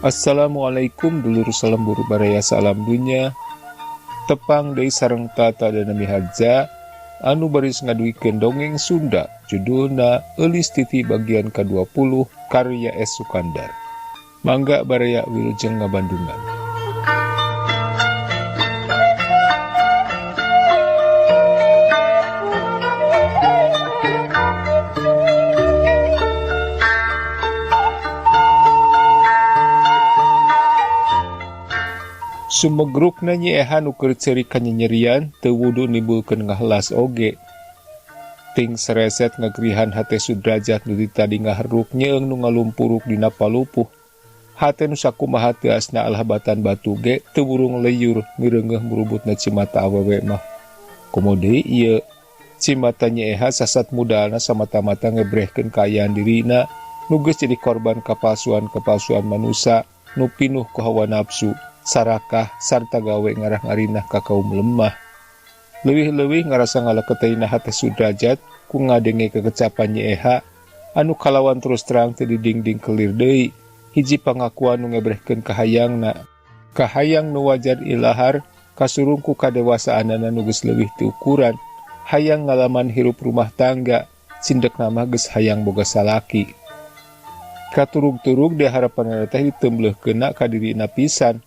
Assalamualaikum dulur salembur baraya salam dunya. Tepang deui sareng tata dan nami haja anu baris ngaduikeun dongeng Sunda judulna Eulis Titi bagian ke-20 karya S. Sukandar. Mangga baraya wilujeng ngabandungan. Sumegrukna nyi eha nu keur ceuri kanyerian teu wudu nimbulkeun ngahelas oge. Ting sereset ngagrihan hate Sudrajat nu tadi ngaheruk nyeung nu ngalumpuruk dina palupuh. Hate nu sakumaha teu asna alhabatan batu ge teu burung leyur mireungeuh murubutna cimata awewe mah. Komo deui ieu cimata nyi eha sasat mudalna samata-mata ngebrehkeun kaayaan dirina nu geus jadi korban kapalsuan manusia nu pinuh ku hawa nafsu. Sarakah sarta gawe ngarah ngarinah ka kaum lemah. Leuwih-leuwih ngarasa ngalaketeina hate Sudrajat ku ngadenge kekecapan nyi eha anu kalawan terus terang teu didingding kelir deui hiji pangakuan nu ngebrehkeun kahayangna. Kahayang nu wajar ilahar kasurung ku kadewasaanana nu geus leuwih ti ukuran, hayang ngalaman hirup rumah tangga, cindekna mah geus hayang boga salaki. Katurug-turug di harapanna teh diteumbleukkeunna ka dirina pisan.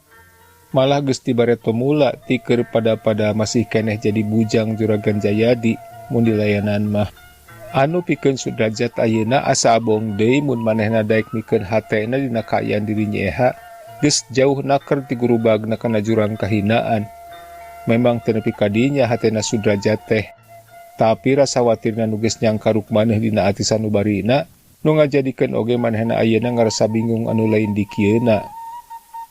Malah geus tibaret pemula ti keur pada masih keneh jadi bujang Juragan Jayadi mun dilayanan mah. Anu pikeun Sudrajat ayeuna asa abong deui mun manehna daek mikeun hatena dina kaayaan diri nyi eha geus jauh naker ti gurubagna kana jurang kahinaan. Memang teu nepi ka dinya hatena Sudrajat teh. Tapi rasa watirna nu geus nyangkaruk maneh dina ati sanubarina nu ngajadikeun oge manehna ayeuna ngarasa bingung anu lain di kieuna.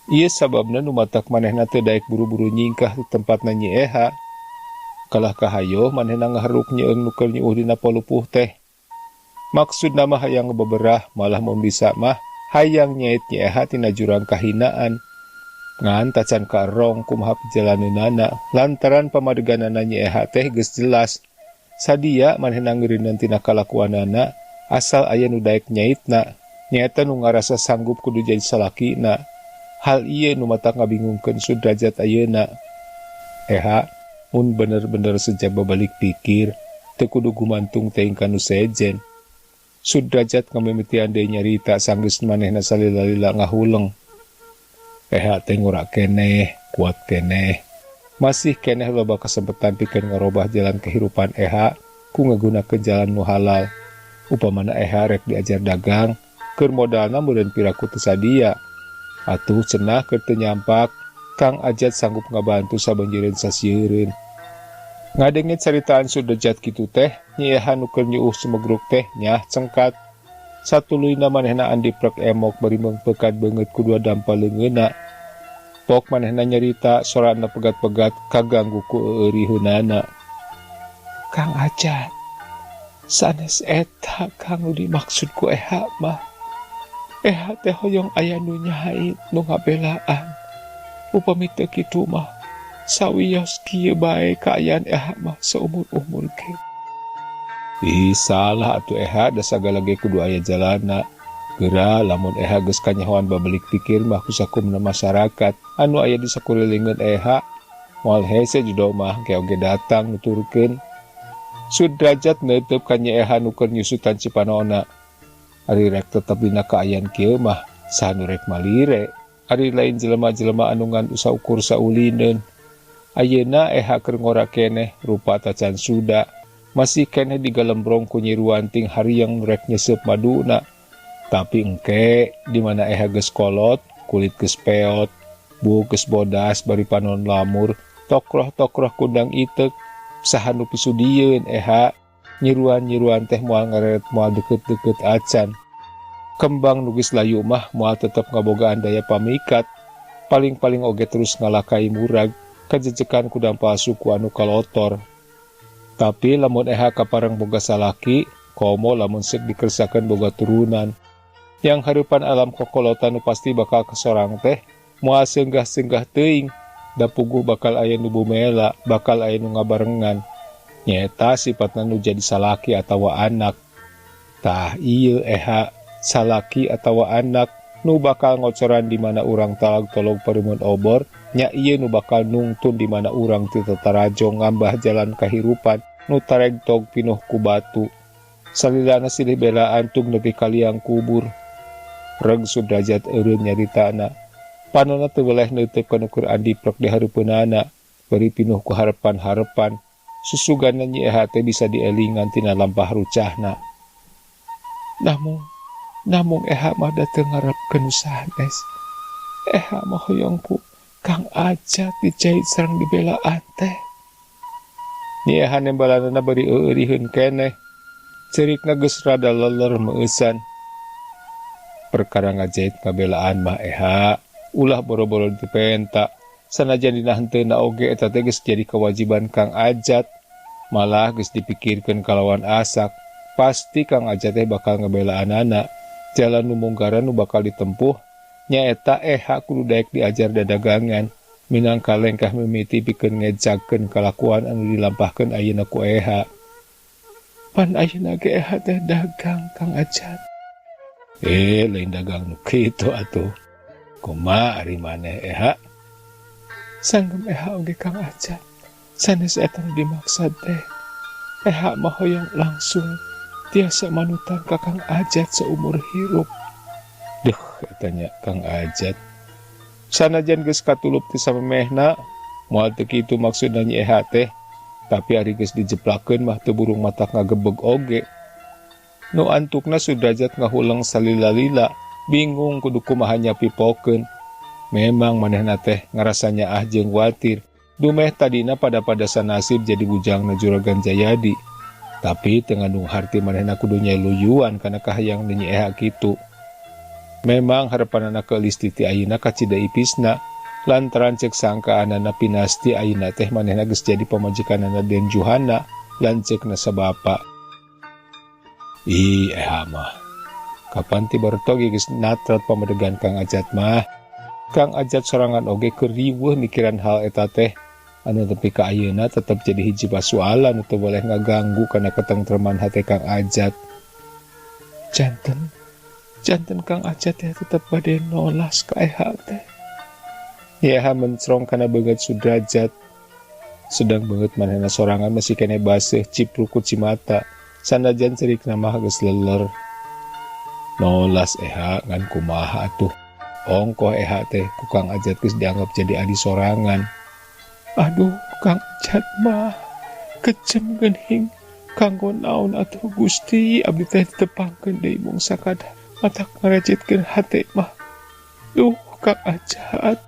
Ieu sababna nu matak manehna teu daek buru-buru nyingkah di tempatna nyi eha. Kalah kahayo manehna ngaheruk nyeung nu keur nyuuh dina palupuh teh. Maksudna mah hayang ngebeberah, malah mun bisa mah hayang nyait nyi eha tina jurang kahinaan. Ngan tacan karong kumaha pijalaneunana lantaran pamadeganana nyi eha teh geus jelas. Sadia manehna ngeureunneun tina kalakuanana asal aya nu daek nyaitna. Nyaeta nu ngarasa sanggup kudu jadi salakina. Hal ieu nu matak ngabingungkeun Sudrajat ayeuna. Eha, mun bener-bener sejaba balik pikir, teu kudu gumantung teuing ka nu sejen. Sudrajat ngamimitian deui nyarita sanggeus manehna salila-lila ngahuleng. Eha teh ngora keneh, kuat keneh. Masih keneh loba kasempetan pikeun ngarobah jalan kehirupan eha ku ngagunakeun jalan nu halal. Upamana eha rek diajar dagang, keur modalna meureun piraku teu sadia. Atuh cenah keur teu nyampak, Kang Ajat sanggup ngabantu sabanjeureun sasieun. Ngadenge caritaan Sudrajat kitu teh, nyi eha nu keur nyuuh sumegruk teh nyah cengkat. Satuluyna manehna andiprek emok bari mengpekat beungeut ku dua dampal leungeunna. Pok manehna nyarita sorana pegat-pegat kaganggu ku euriheunana. Kang Ajat, sanes eta kang nu dimaksud ku eha mah. Eha teh hoyong aya nu nyait nu ngabelaan. Upami teu kitu mah sawios kieu bae kaayaan eha mah saumur-umur ge. Ih salah atuh eha da sagala ge kudu aya jalanna. Geura lamun eha geus kanyahoan babelik pikir mah kusakumna masyarakat anu aya di sakurilingeun eha moal hese judo mah ge oge datang nuturkeun. Sudrajat neuteub ka nyi eha nu keur nyusutan cipanona. Ari rek tetep dina kaayaan kieu mah saha nu rek malire. Ari lain jelema-jelema anu ngan usa ukur saulineun. Ayeuna eha keur ngora keneh rupa tacan suda. Masih keneh digalembrong ku Nyi Ruanting hariyang rek nyeseup maduna. Tapi engke di mana eha geus kolot, kulit geus peot, buuk geus bodas bari panon lamur, tokroh-tokroh kundang itek, saha nu pisudieun eha. Nyiruan teh moal ngareret moal deket-deket acan. Kembang nugis layu mah moal tetep ngabogaan daya pamikat. Paling-paling oge terus ngalakai murag, kajejekan ku dampal suku anu kalotor. Tapi lamun eha kapareng boga salaki, komo lamun seuk dikersakeun boga turunan. Yang hareupan alam kokolotan nu pasti bakal kesorang teh, moal seunggah-seunggah teuing, da puguh bakal aya nu bumela, bakal aya nu ngabarengan. Nyata sifatna nu jadi salaki atawa anak. Tah ieu eha salaki atawa anak nu bakal ngocoran di mana urang talag tolong paremun obor, nya ieu nu bakal nungtun di mana urang teu tatarajo ngambah jalan kahirupan nu taregtog pinuh ku batu. Salilana silih belaan tug nepi ka liang kubur. Reg Sudrajat eureun nyaritana. Panonna teu weleh neuteuk kana Quran diplek di hareupeunana, beri pinuh ku harepan-harepan. Susugana nyi eha teh bisa dielingan tina lampah rucahna. Namung eha mah da teu ngarepkeun sanes. Eha mah hoyongku Kang Ajat dijahit sareng dibelaan teh. Nyi eha nembalanana beri eueuriheun keneh. Cerikna geus rada leler meusan. Perkara ngajahit ngabelaan mah eha ulah boro-boro dipenta. Sanajan dina henteuna oge eta teh geus jadi kewajiban Kang Ajat, malah geus dipikirkeun kalawan asak. Pasti Kang Ajat teh bakal ngabelaanana. Jalan nu munggaran nu bakal ditempuh nyaeta eha kudu daek diajar dadagangan, minangka lengkah mimiti pikeun ngejakeun kalakuan anu dilampahkeun ayeuna ku eha. Pan ayeuna ge eha teh dagang Kang Ajat. Lain dagang nu kitu atuh. Kumaha ari maneh eha? Sanggem eha oge Kang Ajat. Sanes eta nu dimaksud teh. Eha mah hoyong langsung tiasa manutan ka Kang Ajat seumur hirup. Duh, katanya Kang Ajat. Sanajan geus katulup ti samemehna, moal teu kitu maksudna nyi eha teh. Tapi ari geus dijeplakeun mah teu burung matak ngagebeg oge. Nu antukna Sudrajat ngahulang salila-lila, bingung kudu kumaha nyapipokeun. Memang manehna teh ngarasanya jeung watir. Dumeh tadina pada sanasib jadi bujangna Juragan Jayadi. Tapi tengandung harti manehna kudu nyeluyuan kana kahayang nyi eha kitu. Memang harapanana keulis ti ayeuna kacida ipisna, lantaran cek sangka anana pinasti ayeuna teh manehna geus jadi pamajikanana Den Juhana lan cekna sabapa. Eha mah kapan ti bartogi geus natrat pamadegan Kang Ajat mah. Kang Ajat sorangan oge keur riweuh mikiran hal eta teh. Anu tepi ka ayeuna tetep jadi hiji pasoalan nu teu boleh ngaganggu kana ketentreman hate Kang Ajat. Janten Kang Ajat teh tetep bade nolas ka eha teh. Eha mencrong kana beungeut Sudrajat. Sedang beungeut manehna sorangan masih keneh baseuh cipruk ku cimata. Sanajan cerikna mah geus leler. Nolas eha ngan kumaha atuh. Ongkoh eha teh ku Kang Ajat geus dianggap jadi adi sorangan. Aduh, Kang Ajat mah kejem geuning. Kanggo naon atuh Gusti, abdi teh ditepangkeun deui mung sakada matak ngarecitkeun hate mah. Duh, Kang Ajat,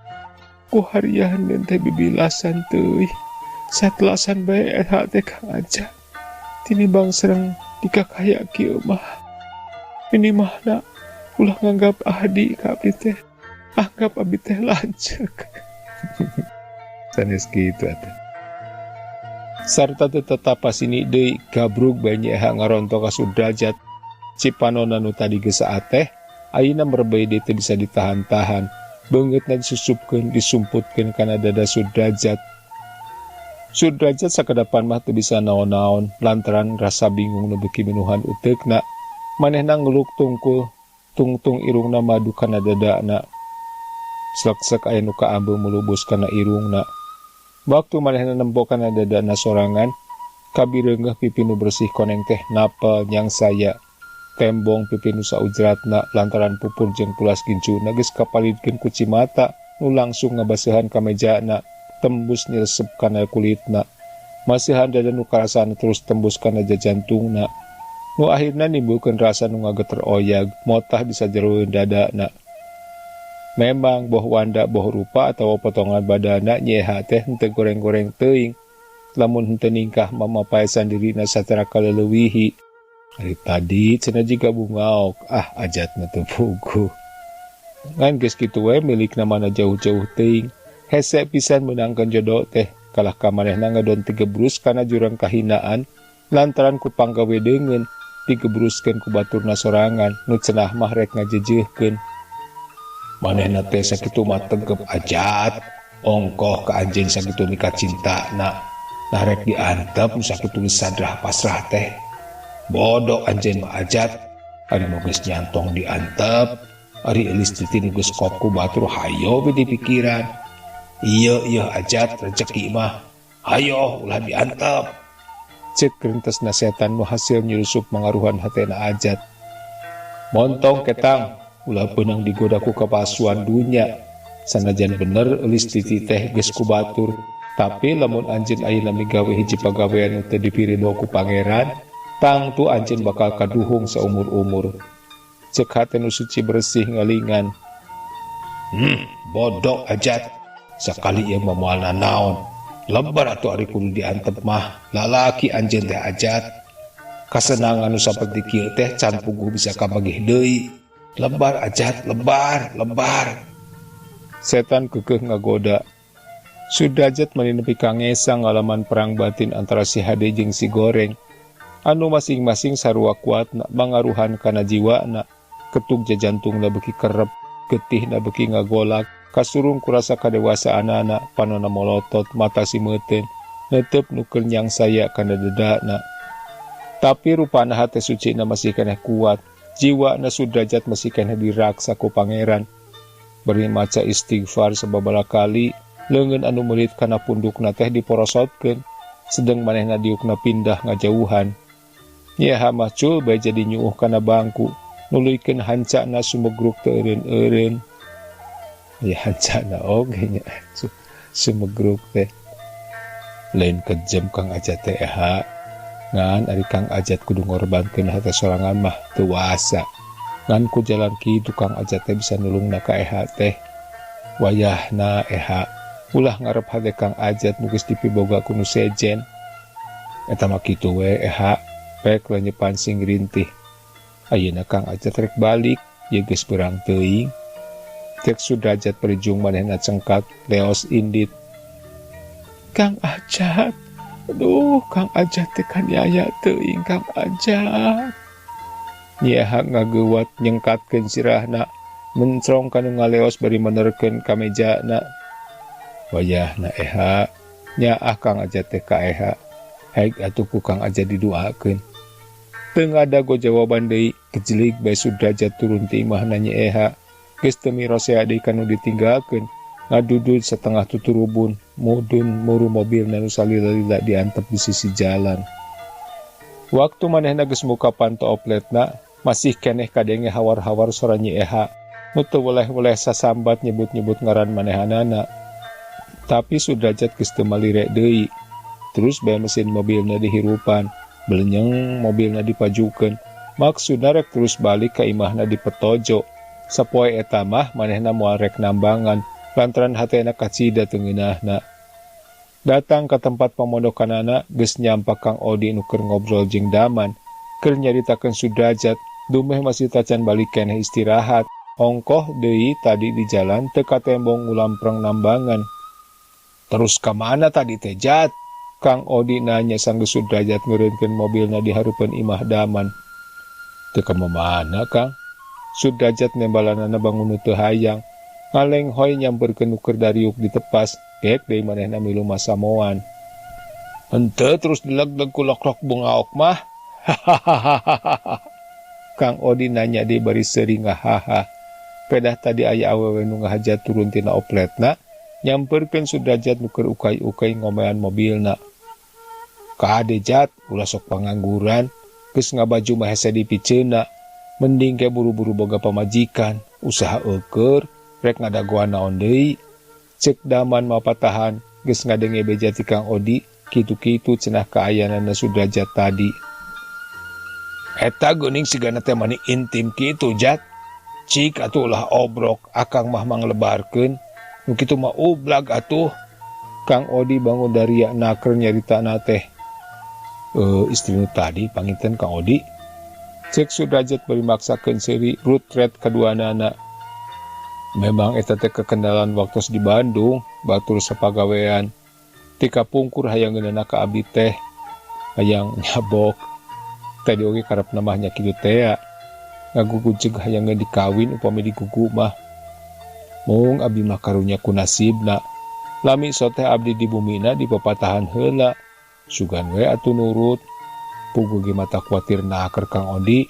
ku harian dan teh bibilasan teuing. Satelasan bae eha teh Kang Ajat. Tinimbang sereng dikakaya kieu mah. Ini mahna ulah nganggap adi ka abdi teh. Anggap abdi teh lanceuk. Sanes kitu atuh. Sarta teu tetap pasini deui gabrug bae nyi eha ngaronto ka Sudrajat. Cipanonna nu tadi geus saateh ayeuna merbei deui teu bisa ditahan-tahan. Beungeutna disusupkeun disumputkeun kana dada Sudrajat. Sudrajat sakadapan mah teu bisa naon-naon lantaran rasa bingung nu beuki minuhan uteukna. Manehna ngeluk tungtung irungna madu kana dadana. Sek-sek aya nu kaambeung mulubus kana irungna. Waktu manehna nembok kana dadana sorangan, kabireungeuh pipi nu bersih koneng teh napel nyang saya. Tembong pipi nu saujratna lantaran pupur jeung pulas gincuna geus kapalidkeun ku cimata nu langsung ngabaseuhan ka mejana. Tembus nyelesep kana kulitna. Masihan dada nu karasana terus tembus kana jajantungna. Nu akhirna nimbulkeun rasa nu ngageter oyag, motah bisa jeroeun dadana. Memang boh wanda boh rupa atawa potongan badana nyi eha teh henteu goreng-goreng teuing. Lamun henteu ningkah mamapaesan dirina sacara kaleuweuhi. Ari tadi cenah jiga bungaok, Ajat mah teu puguh. Ngan geus kitu we milikna mana jauh-jauh teuing. Hese pisan menangkan jodoh teh kalah ka manehna ngadon tigebrus kana jurang kahinaan lantaran ku panggawe deungeun digebruskeun ku baturna sorangan nu cenah mah rek ngajejeuhkeun. Manehna teh sakitu mah tegep Ajat, ongkoh ka anjeun sakitu nikah cintana. Nah rek diantep nu sakitu sadrah pasrah teh. Bodoh anjeun mah Ajat, anu geus nyantong diantep Ari elis titi geus kokku batur hayo be dipikiran. Iya ajat rezeki mah. Hayo ulah diantep. Cek kerintas nasiatan nu hasil nyusup mengaruhan hatena ajat. Montong ketang, ulah benang digodaku kepasuan dunya. Sanajan bener elis titi teh geus ku batur. Tapi lamun anjeun ayeuna migawe hiji pagawean teu dipirido ku pangeran, tang tu anjeun bakal kaduhung saumur-umur. Cek hate nu suci bersih ngalingan. Bodoh ajat. Sakali ieu mah moalna naon. Lebar atuh ari kudu diantep mah. Lalaki anjeun teh ajat. Kasenangan nu saperti kieu teh can puguh bisa kabagih deui. Lebar ajat, lebar. Setan kekeh ngagoda. Sudajat menepi kangesa ngalaman perang batin antara si Hade jeung si Goreng. Anu masing-masing sarua kuatna mangaruhan kana jiwana. Ketug jajantungna beuki kerep, getihna beuki ngagolak, kasurung kurasa kadewasaanana, panonna molotot, mata simeuten, neuteup nu keur nyangsaya kana dedana. Tapi rupana hate sucina masih keneh kuat, jiwana Sudrajat masih keneh diraksa ku pangeran. Beri maca istighfar sababaraha kali, leungeun anu meulit kana pundukna teh diporosotkeun, sedeng manehna diukna pindah ngajauhan. Nyaha macul bae jadi nyuuh kana bangku, nuluykeun hancana sumegruk teu eureun-eureun. Ya hancana oge nya sumegruk teh. Lain kejem Kang Ajat teh ngan ari Kang Ajat kudu ngorbankeun hate sorangan mah teu wasa. Ngan ku jalan kitu Kang Ajat teh bisa nulungna ka teh. Wayahna ulah ngarep hade Kang Ajat nu geus dipiboga ku nu sejen. Eta mah kitu we pek lenyepan sing rintih. Ayeuna Kang Ajat rek balik, ye geus beurang teuing. Cek Sudrajat perjung manehna cengkat leos indit. Kang Ajat, aduh Kang Ajat teh kan yaya teuing Kang Ajat. Nyaha ngageuwat nyengkatkeun sirahna, mencrong kanu ngaleos bari menerkeun ka mejana. Wayahna nyaah Kang Ajat teh ka haik atuh ku Kang Ajat didoakeun. Teu ngadago jawaban deui, kejelig bae Sudrajat turun ti imahna nya geus teu mirosea deui kanu ditinggalkeun, ngadudud setengah tuturubun, mudun muru mobilna nu salila-lila diantep di sisi jalan. Waktu manehna geus muka panto opletna, masih keneh kadenge hawar-hawar sora nya nu teu weleh-weleh sasambat nyebut-nyebut ngaran manehanana. Tapi Sudrajat geus teu malire deui. Terus bae mesin mobilna dihirupan, belenyeng mobilna dipajukeun, maksudna rek terus balik ka imahna di Petojo. Sapoe eta mah manehna moal rek nambangan, lantaran hatena kacida teu ngeunahna. Datang ke tempat pamondokanana geus nyampak Kang Odi nu keur ngobrol jeung Daman, keur nyaritakeun Sudrajat, dumeh masih tacan balik keneh istirahat. Ongkoh deui tadi di jalan teu katembong ulampreng nambangan. Terus ka mana tadi teh Jat? Kang Odi nanya sang Sudrajat ngeureunkeun mobilna di hareupeun imah Daman. Teu ka mana Kang? Sudrajat nembalanana bangun teu hayang. Ngalenghoy nyamperkeun nu keur dariuk ditepas, gek deui manehna milu masamoan. Henteu terus dileg-leg ku lok-lok bungaok mah. Kang Odi nanya deui bari seuring ngahaha. Pedah tadi aya awewe nu ngahajat turun tina opletna, nyamperkeun Sudrajat nu keur ukay-ukay ngomean mobilna. Kade Jat, ulah sok pangangguran, geus ngabaju mah hese dipiceuna. Mending ke buru-buru boga pamajikan, usaha eukeur, rek ngadagoan naon deui. Cek Daman mapatahan, geus ngadenge beja ti Kang Odi, kitu-kitu cenah kaayanana Sudrajat tadi. Eta geuning sigana teh mani intim kitu Jat. Cik atuh ulah obrok, akang mah manglebarkeun. Nu kitu mah ublag atuh. Kang Odi bangun dari naker nyaritana teh. Istri nu tadi panginten Kang Odi. Cek Sudrajat beri maksakeun seuri rutret kaduanana. Memang eta teh kekendalan waktos di Bandung, batur sapagawean. Tika pungkur hayang ngeunana ka abdi teh, hayang nyabok. Tadi oge karep namahnya kitu teh. Ngagugujeg hayang dikawin upami digugu mah. Mung abdi mah karunya ku nasibna. Lami soteh abdi di bumina di pepatahan heula. Sugan we atuh nurut. Puguh ge mata kuatir naker Kang Odi.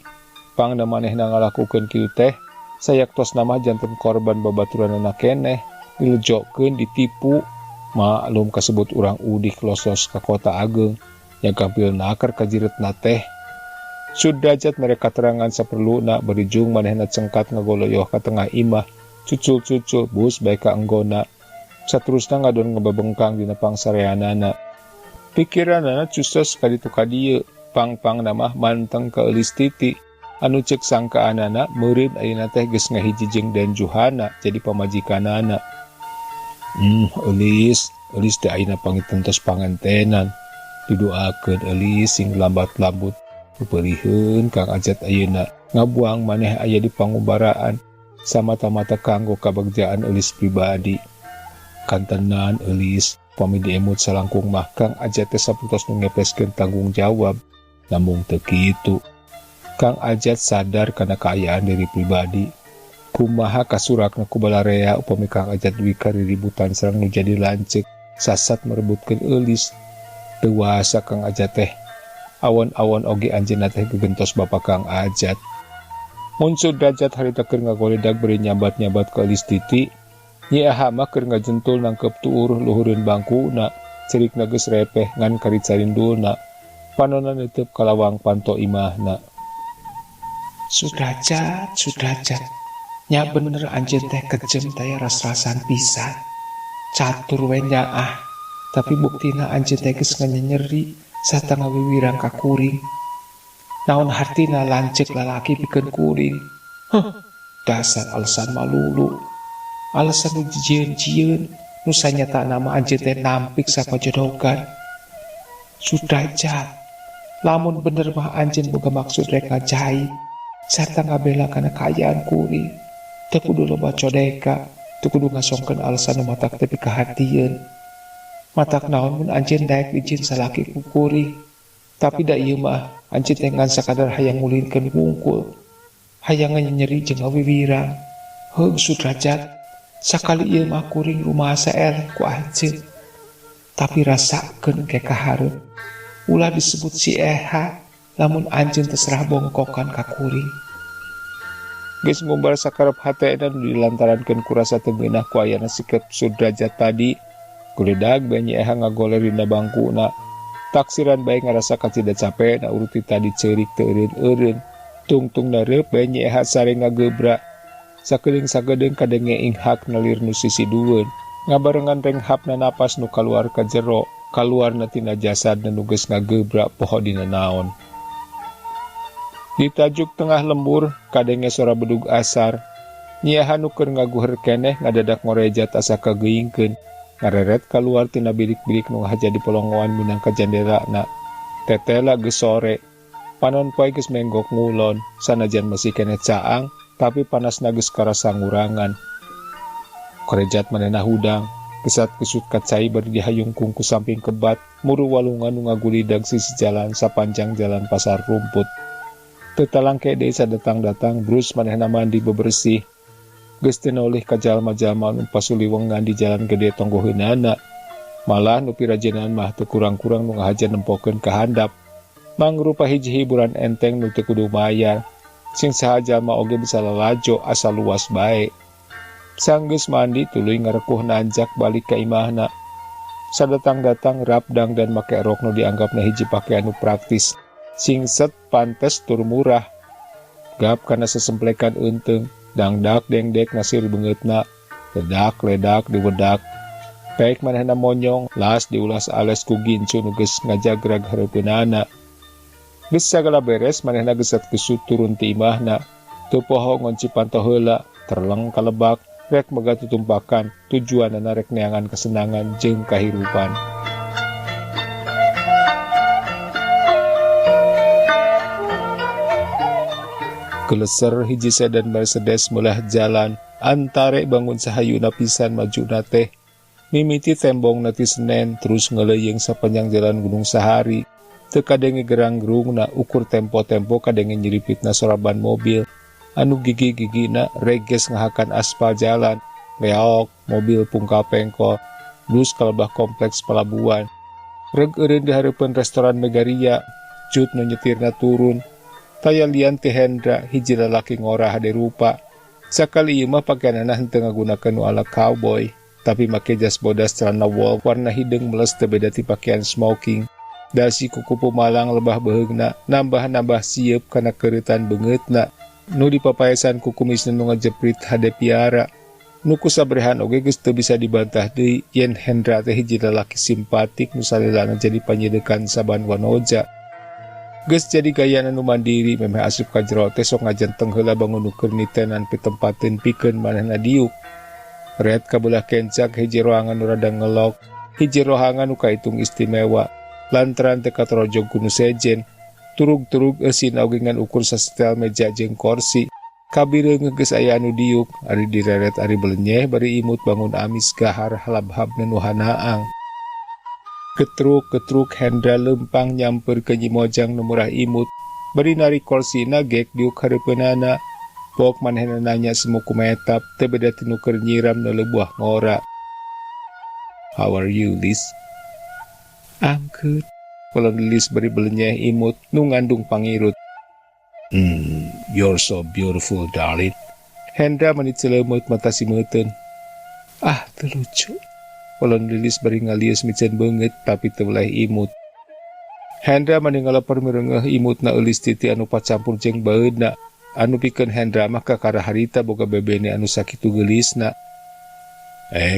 Pangna manehna ngalakukeun kitu teh, Sayak tos nama janten korban babaturan anak keneh, dilejokeun ditipu, maklum kasebut urang udik losos ke kota ageng, yang kampil nakar kajiretna teh. Sudrajat mereka terangan saperluna berijung manehna cengkat ngagoloyoh ka tengah imah, cucul-cucul bus baik ka enggona. Saterusna ngadon ngebebengkang dina pangsareanana. Pikiranana custos kaditu kadieu, pang-pang namah manteng ka eulis titi. Anu cek sangkaanana meureun ayeuna teh geus ngahiji jeung Dan Juhana jadi pamajikanana. Eulis teh ayeuna pangituntos pangantenan. Didoakeun eulis sing lambat-lambut peupeurieun Kang Ajat ayeuna ngabuang maneh aya di pangubaraan samata-mata kanggo kabagjaan eulis pribadi. Kantenan eulis pami diemut salangkung mah Kang Ajat teh saputos nu ngepeskeun tanggung jawab. Namung teu kitu. Kang Ajat sadar kana kaayaan diri pribadi. Kumaha kasurakna ku balarea upami Kang Ajat duwi kariributan sareng nu jadi lanceuk sasat merebutkeun eulis. Dewasa Kang Ajat teh. Awon-awon oge anjeunna teh gegentos bapa Kang Ajat. Mun Sudrajat harita keur ngagoledag beri nyambat-nyambat ka eulis titi. Nyi Aha mah keur ngajentul nangkep tuur luhureun bangkuna. Cerikna geus repeh ngan karit sarindulna. Panonna neuteup kalawang panto imahna. Sudrajat, nya bener anjeun teh kejem taya ras-rasan pisan. Catur we nyaah, tapi buktina anjeun teh geus nyeri sarta ngawiwirang ka kuring. Naon hartina lanceuk lalaki pikeun kuring. Dasar alasan malulu. Alasan nu jieun-jieun nu sanyata nama anjeun teh nampik sapajodogan. Sudrajat, lamun bener mah anjeun boga maksud rek ngajai sarta ngabela kana kaayaan kuring, teu kudu loba codeka, teu kudu ngasongkeun alasan nu matak teu pikahatieun. Matak naon mun anjeun daek izin salaki ku kuring, tapi da ieu mah anjeun teh ngan sakadar hayang ngulinkeun wungkul, hayang nyeri jeung ngawiwirang. Heug Sudrajat, sakali ieu mah kuring rumaasa eleh ku anjeun, tapi rasakeun ke kahareun. Ulah disebut si Eha, lamun anjeun terserah bongkokan ka kuring. Geus ngumbar sakarep hatena nu dilantarankeun ku rasa teu beunah ku ayana sikep Sudrajat tadi. Kuledag bae Nyi Eha ngagoler dina bangkuna. Taksiran bae ngarasa kacida capena urut ti tadi ceurik teu eureun-eureun. Tungtung nareup bae Nyi Eha sare ngagebrak. Sakedeung-sakedeung kadenge inghak nalir nu sisidueun. Ngabarengan renghapna napas nu kaluar ka jero, kaluarna tina jasadna nu geus ngagebrak poho dina naon. Di tajuk tengah lembur, kadenge sora bedug asar. Nyi Aha nu keur ngaguher keneh ngadadak ngorejat asa kageingkeun. Ngareret kaluar tina bilik-bilik nu ngahaja di polongoan minangka jandelana. Tetela geus sore. Panon poe geus menggok ngulon, sanajan masih keneh caang, tapi panasna geus karasa ngurangan. Korejat manehna hudang, kesat kesut kacai bari dihayungkung ku samping kebat, muru walungan nu ngagulidag sisi jalan sapanjang jalan pasar rumput. Tetalangke deui sadatang-datang brus manehna mandi bebersih. Geus teu nolih ka jalma-jalma nu pasuliwengan di jalan gede tonggoheunana. Malah nu pirajenan mah teu kurang-kurang nu ngahaja nempokeun ka handap. Mangrupa hiji hiburan enteng nu teu kudu mayar. Sing saha jalma oge bisa lalajo asal luas bae. Sanggeus mandi tuluy ngarekuh nanjak balik ka imahna. Sadatang-datang rapdang dan make rok nu dianggapna hiji pakaian nu praktis. Singset pantes tur murah. Gap kana sesemplekan eunteng, dangdak dengdek nasir beungeutna, ledak-ledak diwedak. Paek manehna monyong, las diulas ales ku gincu nu geus ngajagrag hareupeunana. Geus sagala beres manehna geusat kesut turun ti imahna. Teu poho ngonci panto heula, terleng kalebak, rek mega tutumpakan, tujuanna rek neangan kesenangan jeung kahirupan. Keleser hiji sedan Mercedes meulah jalan, antare bangun sahayuna pisan majuna teh. Mimiti tembong nati Senen terus ngeleuyeung sapanjang jalan Gunung Sahari. Teu kadenge gerang-gerungna ukur tempo-tempo kadenge nyiripitna soraban mobil. Anu gigi-gigina reges ngahakan aspal jalan. Leok, mobil pungkal pengkol, bus kalebah kompleks pelabuhan. Reg eureun di hareupeun restoran Megaria, cut nu nyetirna turun. Taya lian ti Hendra hiji lalaki ngorah hade rupa. Sakali ieu mah pakaianana henteu ngagunakeun nu ala cowboy, tapi make jas bodas celana wol warna hidung meles teu beda ti pakaian smoking. Dasi kuku pumalang lebah beheugna nambah-nambah sieup kana keuretan beungeutna nu dipapaesan ku kumisna nu ngajeprit hade piara. Nu kusabrehan oge geus teu bisa dibantah deui yen Hendra teh hiji lalaki simpatik nu salilana jadi panyedekan saban wanoja. Geus jadi gayana nu mandiri memeh asup ka jero teh sok ngajenteng heula bangun nu keur nitenan pitempateun pikeun manehna diuk. Red kabelah kencak hiji rohangan nu rada ngelok, hiji rohangan nu kaitung istimewa. Lantaran teu katorojog ku nu sejen, turug-turug eusin oge ngan ukur sasetel meja jeung kursi. Kabireung geus aya anu diuk, ari direret ari belenyeh bari imut bangun amis gahar halab-habna nu hanaang. Ketruk-ketruk Hendra lempang nyamper ke Nyimojang nu murah imut, bari narik korsina gek diuk hareupeunana. Pok manehna nanya semu kumetap, teu beda ti nu keur nyiram nu leubuah ngora. "How are you, Liz?" I'm good. Kulon Lilis bari belenyeh imut nu ngandung pangirut. You're so beautiful, darling. Hendra menit celemeut mata simeuteun. Ah, teu lucu. Kulon Lilis bari ngalius micen beungeut tapi teu weleh imut. Hendra maninggal permereungeuh imutna eulis titi anu pacampur jeung baeudna. Anu pikeun Hendra mah kakara harita boga bebene anu sakitu geulisna.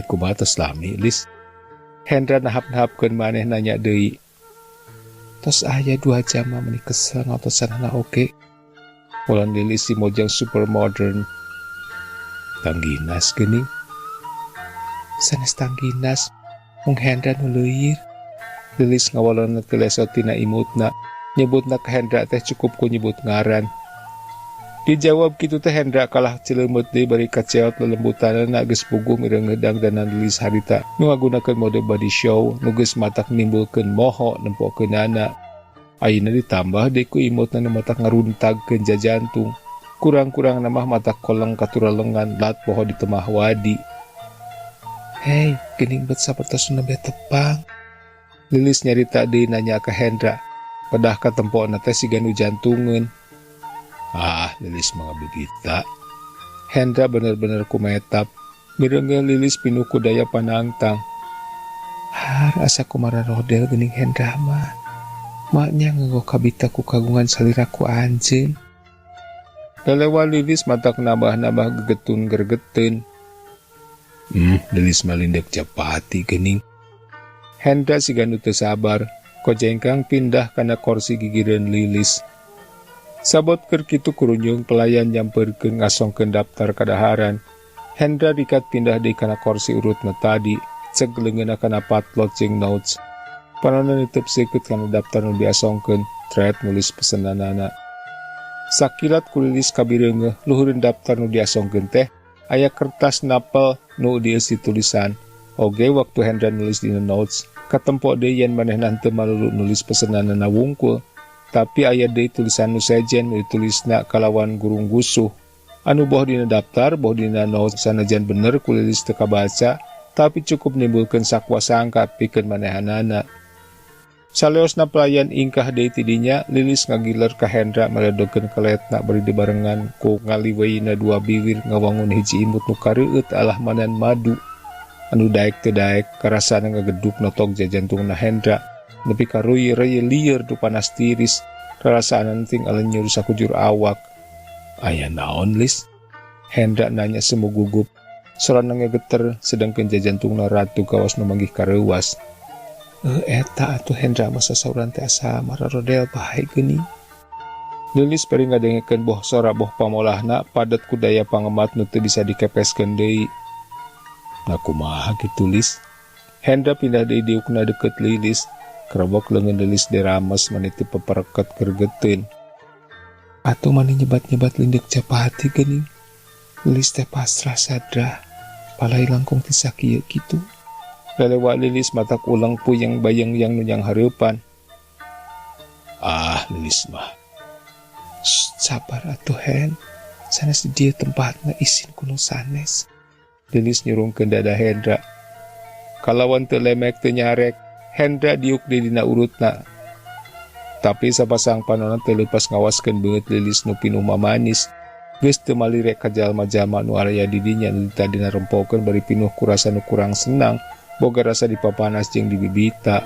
Kumaha tos lami, Lis? Hendra nahap-nahapkeun maneh nanya deui. Tos aya 2 jam mah meuni kesel ngotosanana oge. Kulon Lilis si mojang super modern. Tangginas geuning. Sanes tangginas, mung Hendra nu leuir. Lilis ngawalonna teu lesot tina imutna, nyebutna ka Hendra teh cukup ku nyebut ngaran. Dijawab kitu teh Hendra kalah cileumut deui bari kaceot lelembutanana geus puguh mireung ngedang danan Lilis harita nu ngagunakeun mode body show nu geus matak nimbulkeun moho nempokeunana. Ayeuna ditambah deui ku imutna nu matak ngaruntagkeun jajantung. Kurang-kurang namah matak koleng katura lengan lat poho di temah wadi. Hei, geuning bet sapertos nu tepang. Lilis nyarita deui nanya ka Hendra. Pedah ka tempona teh siga nu jantungeun. Ah, Lilis mah begita. Hendra bener-bener kumetap. Mireungeuh Lilis pinuh ku daya panangtang. Har asa kumara rodel geuning Hendra mah. Maknya nganggo kabita ku kagungan salira ku anjeun. Lelewa Lilis matak nambah-nambah gegetun gergeteun. Lilis mah lindek japati geuning. Hendra siga nu teu sabar, kojengkang pindah kana kursi gigireun Lilis. Sabot keur kitu kurunjung pelayan nyamperkeun ngasongkeun daftar kadaharan. Hendra dikat pindah deui kana kursi urutna tadi, ceg leungeunna kana patlot jeung notes. Panonna nitep seukeut kana daftar nu diasongkeun, thread nulis pesenanana. Sakilat ku Lilis kabireungeuh luhureun daftar nu diasongkeun teh aya kertas napel nu dieusi tulisan. Oge waktu Hendra nulis dina notes, katempo deui yen manehna teu malulu nulis pesenanana wungkul. Tapi aya deui tulisan nu sejen nu ditulisna kalawan gurung gusuh. Anu boh dina daftar, boh dina notes sanajan bener ku Lilis teu kabaca, tapi cukup nimbulkeun sakwa sangka pikeun manehanana. Saleosna pelayan ingkah deui ti dinya, Lilis ngagiler ka Hendra meledogkeun keletna bari dibarengan ku ngaliweina 2 bibir ngawangun hiji imut nu kareueut alah manan madu. Anu daek teu daek karasana ngageduk notok jajantungna Hendra. Nepi ka reuy-reuy lieur du panas tiris, rarasaan enting alenyeur sakujur awak. "Aya naon, Lis?" Hendra nanya semu gugup. Sorana ngegeter sedangkeun jajantungna ratu gawas nu manggih kareuwas. Eta atuh Hendra mah sasauran teh asa mararodel bae geuning. Lilis bari ngadengekeun boh sora boh pamolahna padet ku daya pangemat nu teu bisa dikepeskeun deui. Nah kumaha kitu, Lis? Hendra pindah deui diukna deukeut Lilis. Kerebok leungeun Lilis dirames maniti pepereket gergeteun. Atuh mani nyebat-nyebat lindek japati geuning. Lilis teh pasrah sadra, palai langkung ti sakieu kitu. Lelewa Lilis matak ulang puyeng bayang yang nunjang hareupan. Ah, Lilis mah. Sabar atuh Hen. Sanes di dieu tempatna isin kuno sanes. Lilis nyurungkeun dada Hendra. Kalawan teu lemek teu nyarek, Hendra diuk di dina urutna. Tapi sapasang panonna teu leupas ngawaskeun beungeut Lilis nu pinuh mamanis. geus teu malirek ka jalma-jalma nu aya di dinya nu ditadina rempokeun bari pinuh ku rasa nu kurang senang, boga rasa dipapanas jeung dibibita.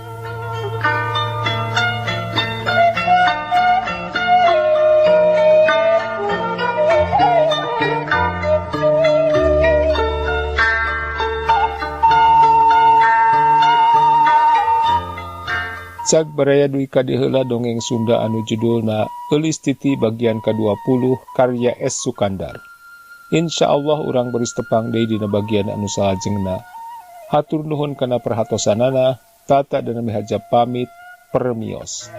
Cag baraya duwi kadi heula dongeng Sunda anu judulna Eulis Titi bagian ke-20 karya S. Sukandar. Insyaallah urang beris tepang deui dina bagian anu salajengna. Hatur nuhun kana perhatosanana, tata dan mihajab pamit, permios.